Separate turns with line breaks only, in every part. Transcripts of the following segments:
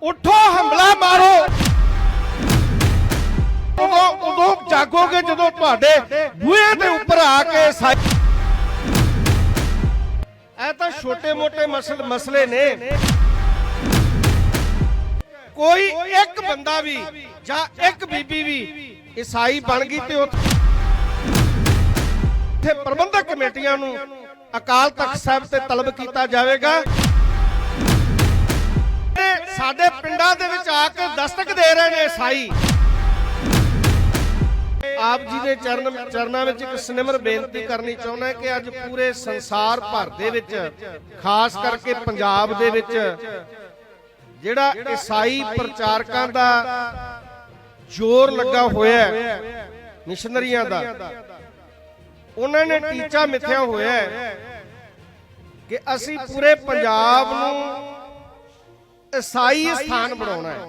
उठो हमला मारो। उदों जागोगे जदों तुहाडे बूहे दे उपर आके ऐ तां छोटे मोटे मसले ने। कोई एक बंदा भी जां एक बीबी भी ईसाई बन गई ते उत्थे प्रबंधक कमेटियां नूं अकाल तख्त साहिब ते तलब कीता जावेगा। साडे पिंडां दे विच आके दस्तक दे रहे ने ईसाई। आप जी दे चरनां विच एक सिमर बेनती करनी चाहुंदा कि अज पूरे संसार भर दे विच खास करके पंजाब दे विच जिहड़ा ईसाई प्रचारकां दा जोर लगा होया मिशनरियां दा, उन्हां ने टीचा मिथ्या होया कि असी पूरे पंजाब नूं ईसाई स्थान बनाउणा है।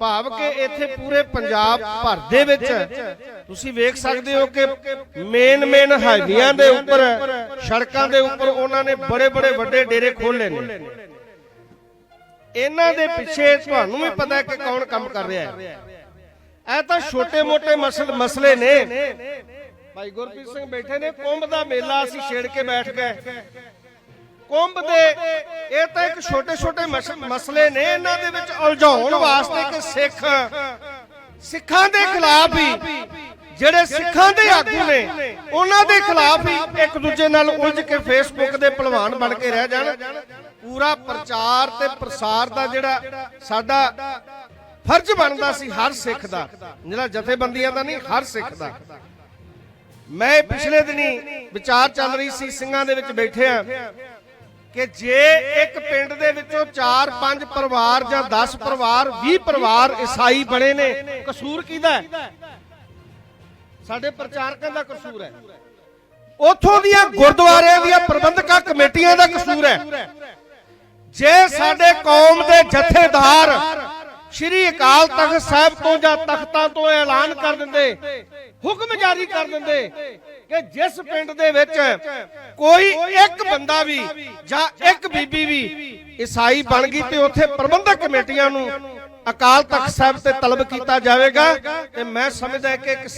भाव के इत्थे पूरे पंजाब भर दे विच तुसीं वेख सकदे हो कि मेन हाईवियां दे उपर सड़कां दे उपर उन्हां ने बड़े वड्डे डेरे खोले ने। इन्हां दे पिछे तुहानूं भी पता है कि कौन काम कर रहा है। ऐ तां छोटे मोटे मसले ने। भाई गुरप्रीत सिंह बैठे ने, कुंभ दा मेला असीं छेड़ के बैठ गए। कुंभ दे ये तो एक छोटे मसले ने, इन्हां दे विच उलझाउण वास्ते कि सिखां दे खिलाफ ही ਜਿਹੜੇ ਸਿੱਖਾਂ ਦੇ ਆਗੂ ਨੇ ਉਹਨਾਂ ਦੇ ਖਿਲਾਫ ਹੀ ਇੱਕ ਦੂਜੇ ਨਾਲ ਉਲਝ ਕੇ ਫੇਸਬੁੱਕ ਦੇ ਪਹਿਲਵਾਨ ਬਣ ਕੇ ਰਹਿ ਜਾਣ। ਪੂਰਾ ਪ੍ਰਚਾਰ ਤੇ ਪ੍ਰਸਾਰ ਦਾ ਜਿਹੜਾ ਸਾਡਾ ਫਰਜ਼ ਬਣਦਾ ਸੀ ਹਰ ਸਿੱਖ ਦਾ, ਜਿਹੜਾ ਜਥੇਬੰਦੀਆਂ ਦਾ ਨਹੀਂ, ਹਰ ਸਿੱਖ ਦਾ। ਮੈਂ ਪਿਛਲੇ ਦਿਨੀ ਵਿਚਾਰ ਚੱਲ ਰਹੀ ਸੀ, ਸਿੰਘਾਂ ਦੇ ਵਿੱਚ ਬੈਠੇ ਆ कि जे एक पिंड दे विचों 4-5 परिवार जां 10 परिवार 20 परिवार ईसाई बने ने, कसूर किहदा है? साडे प्रचारकां दा कसूर है, उथों दियां गुरुद्वारियां दियां प्रबंधकां कमेटियां दा कसूर है। जे साडे कौम दे जथेदार श्री अकाल तख्त साहिब तो जां तख्तां तो ऐलान कर दिंदे, हुक्म जारी कर दिंदे कि जिस पिंड दे विच कोई एक बंदा भी जां एक बीबी भी ईसाई बन गई ते उत्थे प्रबंधक कमेटियां नूं अकाल तख्त साहिब ते तलब कीता जावेगा। ते मैं समझदा कि एक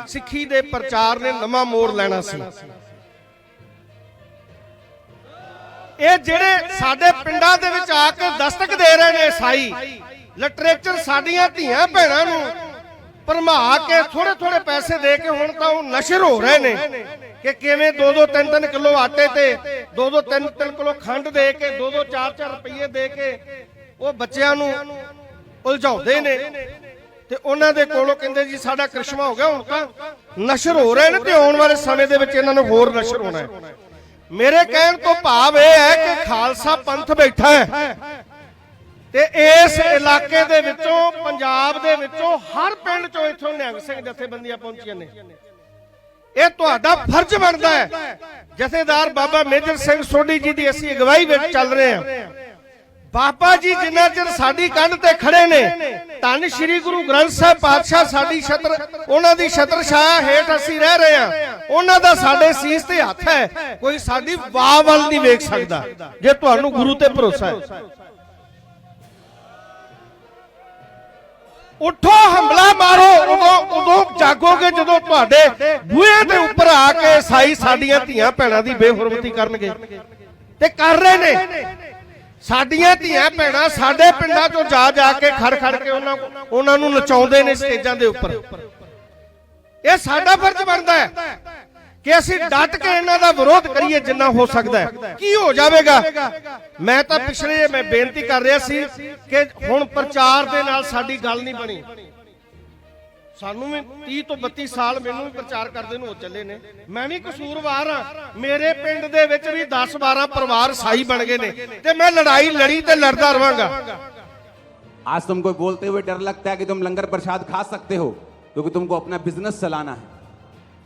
सिੱਖੀ दे प्रचार ने नवां मोड़ लेना सी। ਇਹ ਜਿਹੜੇ ਸਾਡੇ ਪਿੰਡਾਂ ਦੇ ਵਿੱਚ ਆ ਕੇ ਦਸਤਕ ਦੇ ਰਹੇ ਨੇ ਈਸਾਈ, ਲਿਟਰੇਚਰ ਸਾਡੀਆਂ ਧੀਆਂ ਭੈਣਾਂ ਨੂੰ ਭਰਮਾ ਕੇ ਥੋੜੇ ਪੈਸੇ ਦੇ ਕੇ ਹੁਣ ਤਾਂ ਉਹ ਨਸ਼ਰ ਹੋ ਰਹੇ ਨੇ ਕਿ ਕਿਵੇਂ 2-2 3-3 ਕਿਲੋ ਆਟੇ ਤੇ 2-2 3-3 ਕਿਲੋ ਖੰਡ ਦੇ ਕੇ 2-2 4-4 ਰੁਪਏ ਦੇ ਕੇ ਉਹ ਬੱਚਿਆਂ ਨੂੰ ਉਲਝਾਉਂਦੇ ਨੇ। ਤੇ ਉਹਨਾਂ ਦੇ ਕੋਲੋਂ ਕਹਿੰਦੇ ਜੀ ਸਾਡਾ ਕ੍ਰਿਸ਼ਮਾ ਹੋ ਗਿਆ, ਹੁਣ ਤਾਂ ਨਸ਼ਰ ਹੋ ਰਹੇ ਨੇ ਤੇ ਆਉਣ ਵਾਲੇ ਸਮੇਂ ਦੇ ਵਿੱਚ ਇਹਨਾਂ ਨੂੰ ਹੋਰ ਨਸ਼ਰ ਹੋਣਾ ਹੈ। मेरे कहण तो भाव यह है कि खालसा पंथ बैठा है ते इस इलाके दे विचों पंजाब दे विचों हर पिंड चों इत्थों निहंग सिंह जथेबंदियां पहुंचियां ने। यह तुहाडा फर्ज बनता है। जथेदार बाबा मेजर सिंह सोढी जी की असीं अगवाई विच चल रहे हैं। बाबा जी जिन्ना चिर साडी कंध ते खड़े ने, धन श्री गुरु ग्रंथ साहिब पातशाह साडी छत्र उन्हां दी छत्र छाया हेठ असीं रह रहे हां। उन्हां दा साडे सीस ते हत्थ है, कोई साडी वाह वल नहीं वेख सकदा जे तुहानूं गुरु ते भरोसा है। उठो हमला मारो। उदों जागोगे जदों तुहाडे बूहे दे उपर आके ईसाई साडीआं धीआं भैणां दी बेहुरमती करनगे ते कर रहे ने। साडियां धीआं भैणां साडे पिंडां चों जा के खड़ के उन्हां नूं नचाउंदे ने स्टेजां दे उपर। ये साडा फर्ज बनदा है कि असीं डट के इन्हां दा विरोध करिए जिन्ना हो सकदा है। की हो जावेगा? मैं तां पिछले मैं बेनती कर रहा सी कि हुण प्रचार दे नाल साडी गल नहीं बनी। सानू भी 30 तो 32 साल मैनू भी प्रचार करदे नूं हो चले ने। मैं भी कसूरवार हां। मेरे पिंड दे विच भी 10-12 परिवार ईसाई बन गए ने ते मैं लड़ाई लड़ी ते लड़दा रहांगा।
आज तुमको बोलते हुए डर लगता है कि तुम लंगर प्रसाद खा सकते हो क्योंकि तुमको अपना बिजनेस चलाना है,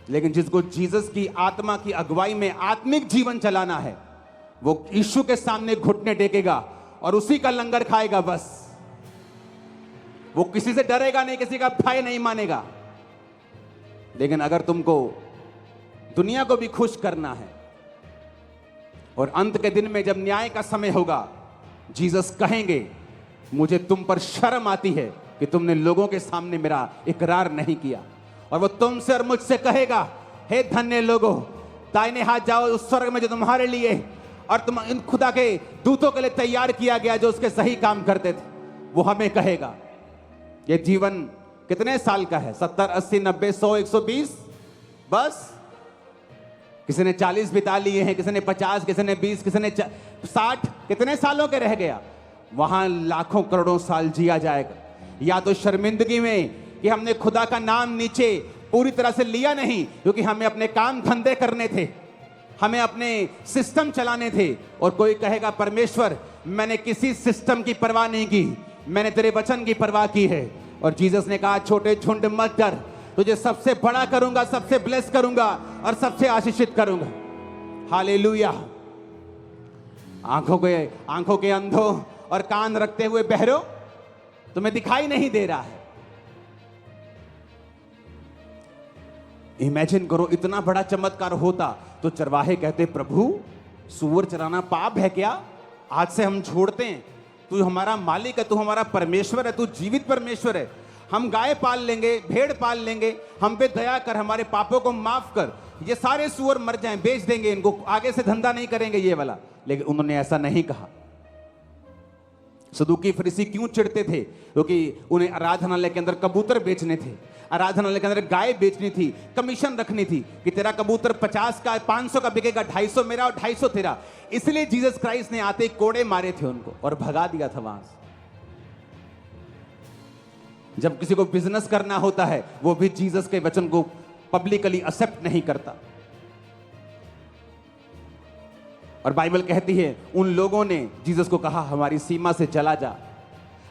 लेकिन जिसको जीसस की आत्मा की अगुवाई में आत्मिक जीवन चलाना है वो यीशु के सामने घुटने टेकेगा और उसी का लंगर खाएगा। बस वो किसी से डरेगा नहीं, किसी का भय नहीं मानेगा। लेकिन अगर तुमको दुनिया को भी खुश करना है और अंत के दिन में जब न्याय का समय होगा जीसस कहेंगे मुझे तुम पर शर्म आती है कि तुमने लोगों के सामने मेरा इकरार नहीं किया। और वो तुमसे और मुझसे कहेगा, हे धन्य लोगों, दाहिने हाथ जाओ उस स्वर्ग में जो तुम्हारे लिए और तुम इन खुदा के दूतों के लिए तैयार किया गया, जो उसके सही काम करते थे। वो हमें कहेगा। ये जीवन कितने साल का है? 70, 80, 90, 100, 120? बस किसी ने 40 बिता लिए हैं, किसी ने 50, किसी ने 20, किसी ने 60। कितने सालों के रह गया? वहां लाखों करोड़ों साल जिया जाएगा। या तो शर्मिंदगी में कि हमने खुदा का नाम नीचे पूरी तरह से लिया नहीं, क्योंकि हमें अपने काम धंधे करने थे, हमें अपने सिस्टम चलाने थे। और कोई कहेगा, परमेश्वर मैंने किसी सिस्टम की परवाह नहीं की, मैंने तेरे वचन की परवाह की है। और जीसस ने कहा, छोटे झुंड मत डर, तुझे सबसे बड़ा करूंगा, सबसे ब्लेस करूंगा और सबसे आशीषित करूंगा। हालेलुया। आंखों के अंधों और कान रखते हुए बहरो, तुम्हें दिखाई नहीं दे रहा है। इमेजिन करो, इतना बड़ा चमत्कार होता तो चरवाहे कहते, प्रभु सूअर चराना पाप है क्या? आज से हम छोड़ते हैं, तू हमारा मालिक है, तू हमारा परमेश्वर है, तू जीवित परमेश्वर है। हम गाय पाल लेंगे, भेड़ पाल लेंगे, हम पे दया कर, हमारे पापों को माफ कर। ये सारे सूअर मर जाएं, बेच देंगे इनको, आगे से धंधा नहीं करेंगे ये वाला। लेकिन उन्होंने ऐसा नहीं कहा। सदूकी फरीसी क्यों चिढ़ते थे? क्योंकि उन्हें आराधनालय के अंदर कबूतर बेचने थे, आराधनालय के अंदर गाय बेचनी थी, कमीशन रखनी थी कि तेरा कबूतर 50 का 500 का बिकेगा, 250 मेरा और 250 तेरा। इसलिए जीसस क्राइस्ट ने आते कोड़े मारे थे उनको और भगा दिया था वहां से। जब किसी को बिजनेस करना होता है, वो भी जीसस के वचन को पब्लिकली एक्सेप्ट नहीं करता। और बाइबल कहती है, उन लोगों ने जीसस को कहा, हमारी सीमा से चला जा,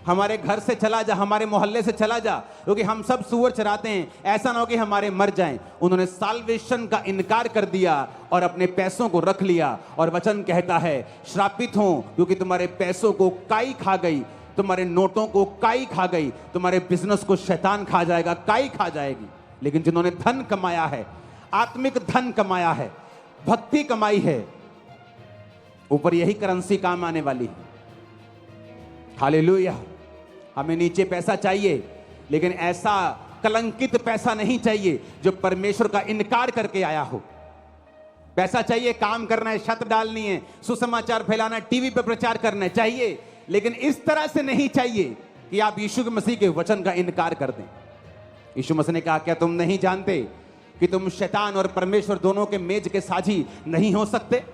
हमारे घर से चला जा, हमारे मोहल्ले से चला जा, क्योंकि हम सब सूअर चराते हैं, ऐसा ना हो कि हमारे मर जाएं। उन्होंने साल्वेशन का इनकार कर दिया और अपने पैसों को रख लिया। और वचन कहता है, श्रापित हो, क्योंकि तुम्हारे पैसों को काई खा गई, तुम्हारे नोटों को काई खा गई, तुम्हारे बिजनेस को शैतान खा जाएगा, काई खा जाएगी। लेकिन जिन्होंने धन कमाया है, आत्मिक धन कमाया है, भक्ति कमाई है, ऊपर यही करेंसी काम आने वाली है। हालेलुया। हमें नीचे पैसा चाहिए, लेकिन ऐसा कलंकित पैसा नहीं चाहिए जो परमेश्वर का इनकार करके आया हो। पैसा चाहिए, काम करना है, छत डालनी है, सुसमाचार फैलाना, टीवी पर प्रचार करना चाहिए, लेकिन इस तरह से नहीं चाहिए कि आप यीशु मसीह के वचन का इनकार कर दें। यीशु मसीह ने कहा, क्या तुम नहीं जानते कि तुम शैतान और परमेश्वर दोनों के मेज के साझी नहीं हो सकते?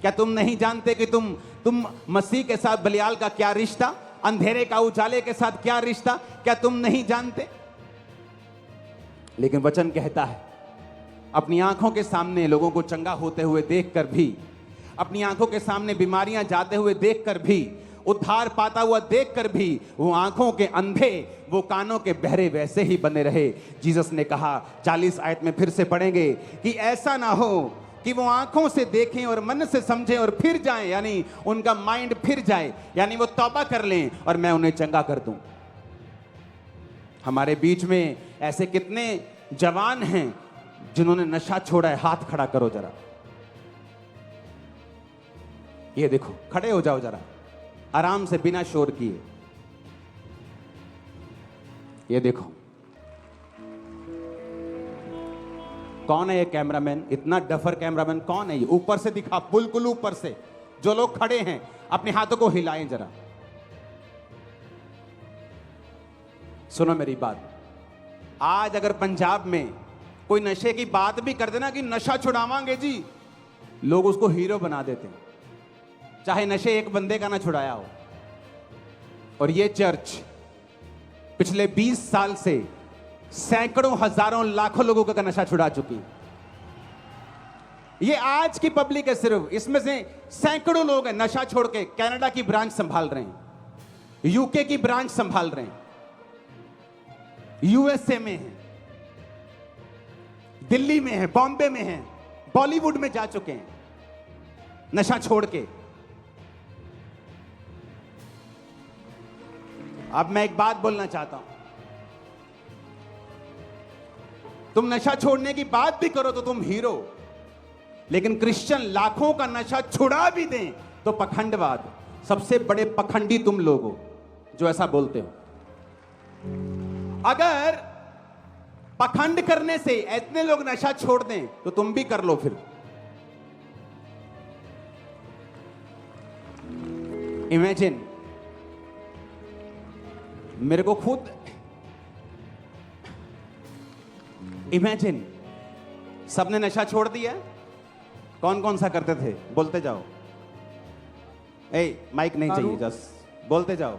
क्या तुम नहीं जानते कि तुम मसीह के साथ बलियाल का क्या रिश्ता, अंधेरे का उजाले के साथ क्या रिश्ता? क्या तुम नहीं जानते? लेकिन वचन कहता है, अपनी आंखों के सामने लोगों को चंगा होते हुए देखकर भी, अपनी आंखों के सामने बीमारियां जाते हुए देखकर भी, उद्धार पाता हुआ देखकर भी वो आंखों के अंधे, वो कानों के बहरे वैसे ही बने रहे। जीसस ने कहा, 40 आयत में फिर से पढ़ेंगे कि ऐसा ना हो कि वो आंखों से देखें और मन से समझें और फिर जाएं, यानी उनका माइंड फिर जाए, यानी वो तौबा कर लें और मैं उन्हें चंगा कर दूं। हमारे बीच में ऐसे कितने जवान हैं जिन्होंने नशा छोड़ा है? हाथ खड़ा करो जरा। ये देखो, खड़े हो जाओ जरा, आराम से, बिना शोर किए। ये देखो, कौन है ये कैमरामैन? इतना डफर कैमरामैन कौन है ये? ऊपर से दिखा, बिल्कुल ऊपर से। जो लोग खड़े हैं अपने हाथों को हिलाएं जरा। सुनो मेरी बात, आज अगर पंजाब में कोई नशे की बात भी कर देना कि नशा छुड़ावांगे जी, लोग उसको हीरो बना देते हैं, चाहे नशे एक बंदे का ना छुड़ाया हो। और ये चर्च पिछले 20 साल से सैकड़ों, हजारों, लाखों लोगों का नशा छुड़ा चुकी। ये आज की पब्लिक है सिर्फ, इसमें से सैकड़ों लोग हैं नशा छोड़ के कनाडा की ब्रांच संभाल रहे हैं, यूके की ब्रांच संभाल रहे हैं, यूएसए में हैं, दिल्ली में हैं, बॉम्बे में हैं, बॉलीवुड में जा चुके हैं नशा छोड़ के। अब मैं एक बात बोलना चाहता हूं, तुम नशा छोड़ने की बात भी करो तो तुम हीरो, लेकिन क्रिश्चियन लाखों का नशा छुड़ा भी दें तो पखंडवाद। सबसे बड़े पखंडी तुम लोग हो। जो ऐसा बोलते हो। अगर पखंड करने से इतने लोग नशा छोड़ दें तो तुम भी कर लो फिर। इमेजिन, मेरे को खुद इमेजिन, सबने नशा छोड़ दिया। कौन कौन सा करते थे? बोलते जाओ। माइक नहीं चाहिए, जस्ट बोलते जाओ।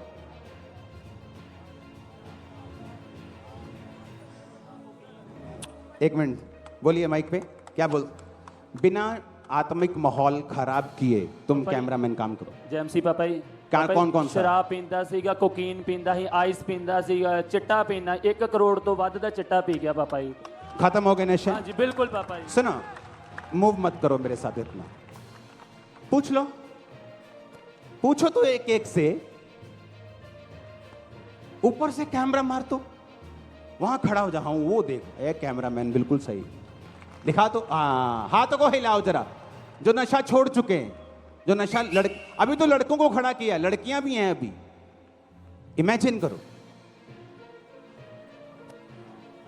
एक मिनट बोलिए माइक पे, क्या बोल। बिना आत्मिक माहौल खराब किए तुम कैमरामैन काम करो।
जेएमसी पापा जी,
कौन कौन सा?
ਸ਼ਰਾਬ ਪੀਂਦਾ ਸੀਗਾ, ਕੋਕੀਨ ਪੀਂਦਾ ਸੀ, ਆਈਸ ਪੀਂਦਾ ਸੀਗਾ, ਚਿੱਟਾ ਪੀਣਾ, 1 ਕਰੋੜ ਤੋਂ ਵੱਧ ਦਾ ਚਿੱਟਾ ਪੀ ਗਿਆ ਪਾਪਾ जी।
खत्म हो गए नशे?
हाँ जी बिल्कुल पापा जी।
सुनो, मूव मत करो मेरे साथ इतना। पूछ लो, पूछो तो एक एक से। ऊपर से कैमरा मार तो वहां खड़ा हो जा। हाँ वो देख, एक कैमरामैन बिल्कुल सही दिखा तो। हाथों को हिलाओ जरा, जो नशा छोड़ चुके हैं, जो नशा अभी तो लड़कों को खड़ा किया, लड़कियां भी हैं अभी। इमेजिन करो।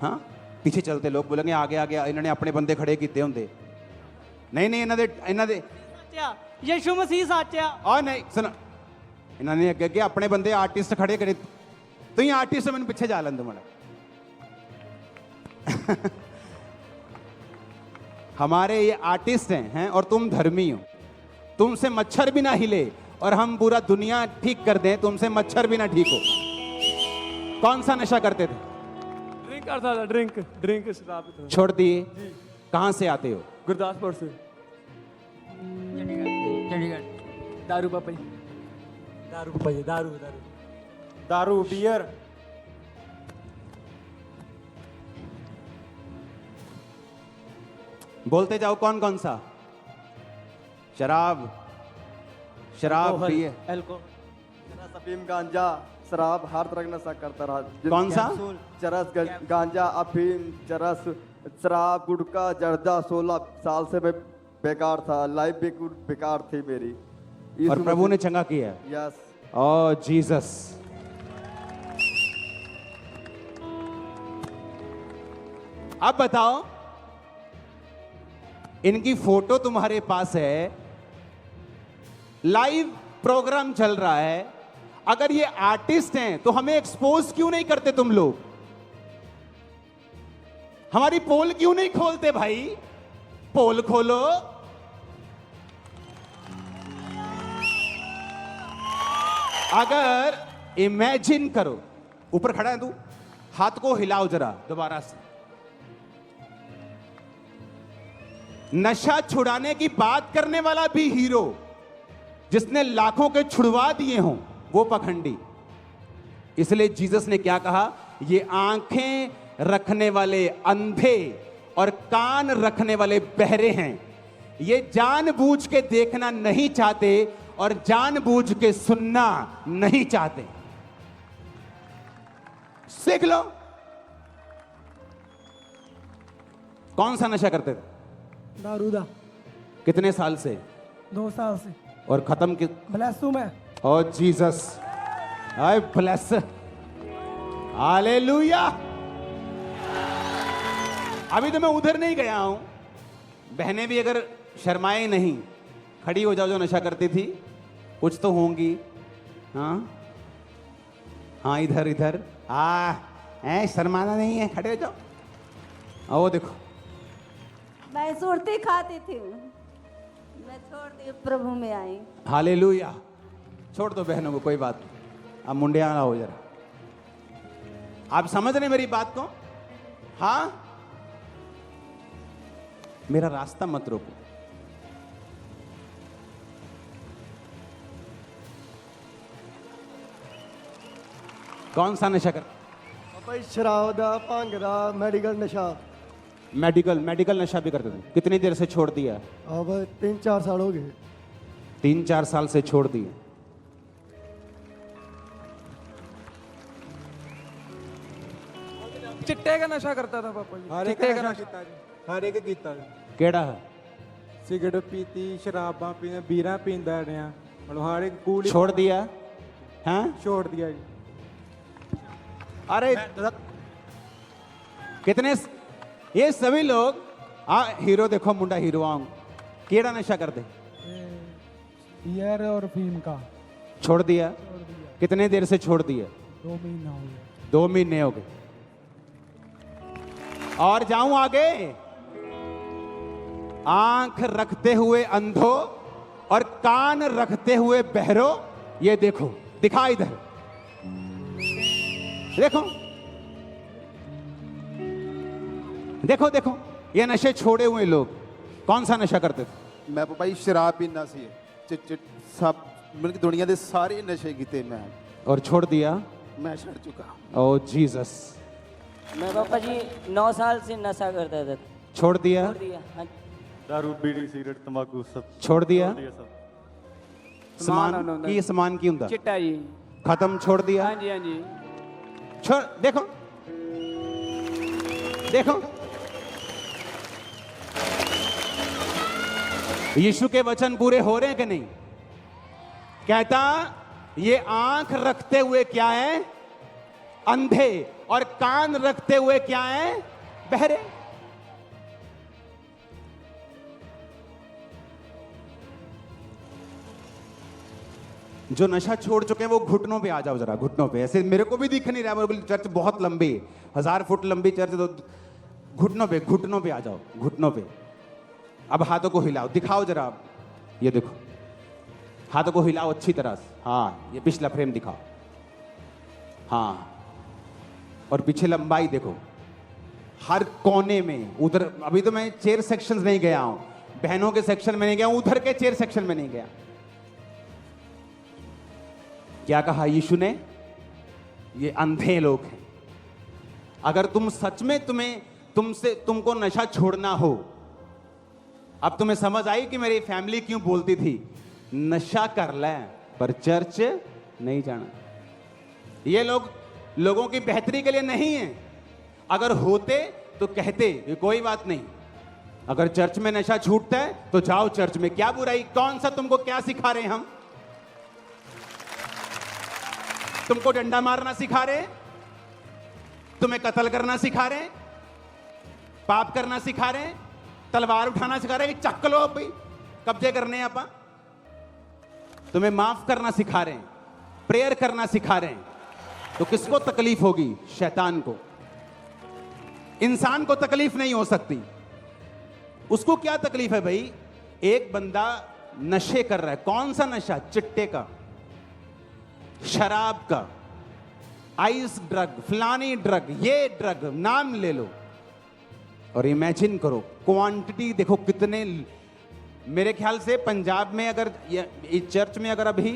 हाँ, पीछे चलते लोग बोलेंगे आगे आगे इन्होंने अपने बंदे खड़े किए होंगे। नहीं नहीं, इन्होंने
यीशु मसीह सच आ।
और नहीं सुनो, इन्होंने अगे अगे अपने बंदे आर्टिस्ट खड़े करे। तो ये आर्टिस्ट मैंने पीछे जा लेंदे माड़ा। हमारे ये आर्टिस्ट हैं और तुम धर्मी हो। तुमसे मच्छर भी ना हिले और हम पूरा दुनिया ठीक कर दें, तुमसे मच्छर भी ना ठीक हो। कौन सा नशा करते थे?
ड्रिंक करता था, ड्रिंक शराब पीता था।
छोड़ दिए? कहां से आते हो?
गुरदासपुर से। चंडीगढ़। दारू पापा जी, दारू पापा जी, दारू दारू दारू बियर।
बोलते जाओ, कौन कौन सा? शराब, शराब, बियर,
चरस, अफीम, गांजा, शराब, हर तरह का नशा करता रहा।
कौन सा?
चरस, गांजा, अफीम, चरस, शराब, गुटखा, जर्दा। 16 साल से मैं बेकार था, लाइफ भी बेकार थी मेरी।
और प्रभु ने चंगा किया।
यस।
ओ जीसस। अब बताओ, इनकी फोटो तुम्हारे पास है, लाइव प्रोग्राम चल रहा है। अगर ये आर्टिस्ट हैं तो हमें एक्सपोज क्यों नहीं करते तुम लोग? हमारी पोल क्यों नहीं खोलते भाई? पोल खोलो। अगर इमेजिन करो, ऊपर खड़ा है तू, हाथ को हिलाओ जरा दोबारा से। नशा छुड़ाने की बात करने वाला भी हीरो, जिसने लाखों के छुड़वा दिए हों, वो पखंडी। इसलिए जीसस ने क्या कहा? ये आंखें रखने वाले अंधे और कान रखने वाले बहरे हैं। ये जानबूझ के देखना नहीं चाहते और जानबूझ के सुनना नहीं चाहते। सीख लो। कौन सा नशा करते थे?
दारूदा।
कितने साल से?
2 साल से।
और खत्म कि?
ब्लेस हूं मैं।
ओ जीसस, आई ब्लेस, हालेलुया। अभी तो मैं उधर नहीं गया हूं। बहनें भी अगर शर्माए नहीं, खड़ी हो जाओ। जो नशा करती थी, कुछ तो होंगी। हाँ हाँ, इधर इधर। शर्माना नहीं है, खड़े हो जाओ। वो देखो,
मैं सुरती खाती थी, मैं छोड़ दी, प्रभु में आई।
हालेलुया। छोड़ दो बहनों को, कोई बात नहीं। अब मुंडिया ना हो जरा। आप समझ रहे मेरी बात को? हाँ, मेरा रास्ता मत रोको। कौन सा नशा कर?
भाई शराब दा, भंग दा, मेडिकल नशा।
मेडिकल नशा भी करते थे? कितनी देर से छोड़ दिया?
अब 3-4 साल हो गए।
3-4 साल से छोड़ दिए।
चिट्टे का नशा करता था पापा जी।
हर एक
चिट्टे का
नशा
नशा।
कीता जी, हर एक कीता जी।
केड़ा है?
सिगरेट पीती, शराबां पीना, बीरा पींदा रहा, मतलब हर एक कूल
छोड़ दिया? हाँ,
छोड़ दिया जी।
अरे कितने ये सभी लोग हीरो देखो मुंडा हीरो आऊं केड़ा नशा करते
ईयर और फीम का
छोड़ दिया कितने देर से छोड़ दिया
2 महीना हो गया
2 महीने हो गए और जाऊं आगे आंख रखते हुए अंधो और कान रखते हुए बहरो ये देखो दिखा इधर देखो देखो देखो ये नशे छोड़े हुए लोग कौन सा नशा करते थे
मैं भाई शराब पीना सी चिट सब मतलब दुनिया के सारे नशे किए मैं
और छोड़ दिया
मैं छड़ चुका
ओ जीसस
मैं पापा जी 9 साल से नशा करता था
छोड़ दिया
छोड़ दिया हाँ जी।
दारू बीड़ी सिगरेट तंबाकू सब
छोड़ दिया
सब
समान की समान की हुंदा
चिट्टा जी
खत्म छोड़ दिया
हाँ जी हाँ जी
छोड़ देखो देखो यीशु के वचन पूरे हो रहे हैं कि नहीं कहता ये आंख रखते हुए क्या है अंधे और कान रखते हुए क्या है बहरे जो नशा छोड़ चुके हैं वो घुटनों पे आ जाओ जरा घुटनों पे ऐसे मेरे को भी दिख नहीं रहा है चर्च बहुत लंबी है 1000 फुट लंबी चर्च तो घुटनों पे आ जाओ घुटनों पे अब हाथों को हिलाओ दिखाओ जरा आप ये देखो हाथों को हिलाओ अच्छी तरह से हाँ ये पिछला फ्रेम दिखाओ हाँ और पीछे लंबाई देखो हर कोने में उधर अभी तो मैं चेयर सेक्शन नहीं गया हूं बहनों के सेक्शन में नहीं गया हूं उधर के चेयर सेक्शन में नहीं गया क्या कहा यीशु ने ये अंधे लोग हैं अगर तुम सच में तुमको नशा छोड़ना हो अब तुम्हें समझ आई कि मेरी फैमिली क्यों बोलती थी नशा कर ले पर चर्च नहीं जाना ये लोगों की बेहतरी के लिए नहीं है अगर होते तो कहते ये कोई बात नहीं अगर चर्च में नशा छूटता है तो जाओ चर्च में क्या बुराई कौन सा तुमको क्या सिखा रहे हैं हम तुमको डंडा मारना सिखा रहे तुम्हें कत्ल करना सिखा रहे पाप करना सिखा रहे तलवार उठाना सिखा रहे चक लो भाई कब्जे करने आप तुम्हें माफ करना सिखा रहे हैं प्रेयर करना सिखा रहे हैं तो किसको तकलीफ होगी शैतान को इंसान को तकलीफ नहीं हो सकती उसको क्या तकलीफ है भाई एक बंदा नशे कर रहा है कौन सा नशा चिट्टे का शराब का आइस ड्रग फलानी ड्रग ये ड्रग नाम ले लो और इमेजिन करो क्वांटिटी देखो कितने मेरे ख्याल से पंजाब में अगर इस चर्च में अगर अभी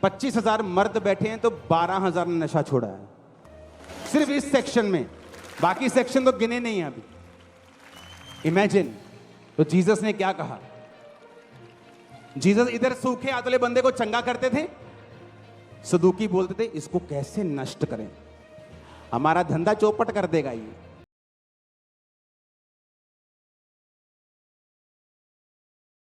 25,000 मर्द बैठे हैं तो 12,000 ने नशा छोड़ा है सिर्फ इस सेक्शन में बाकी सेक्शन तो गिने नहीं है अभी इमेजिन तो जीसस ने क्या कहा जीसस इधर सूखे हाथ वाले बंदे को चंगा करते थे सदूकी बोलते थे इसको कैसे नष्ट करें हमारा धंधा चौपट कर देगा ये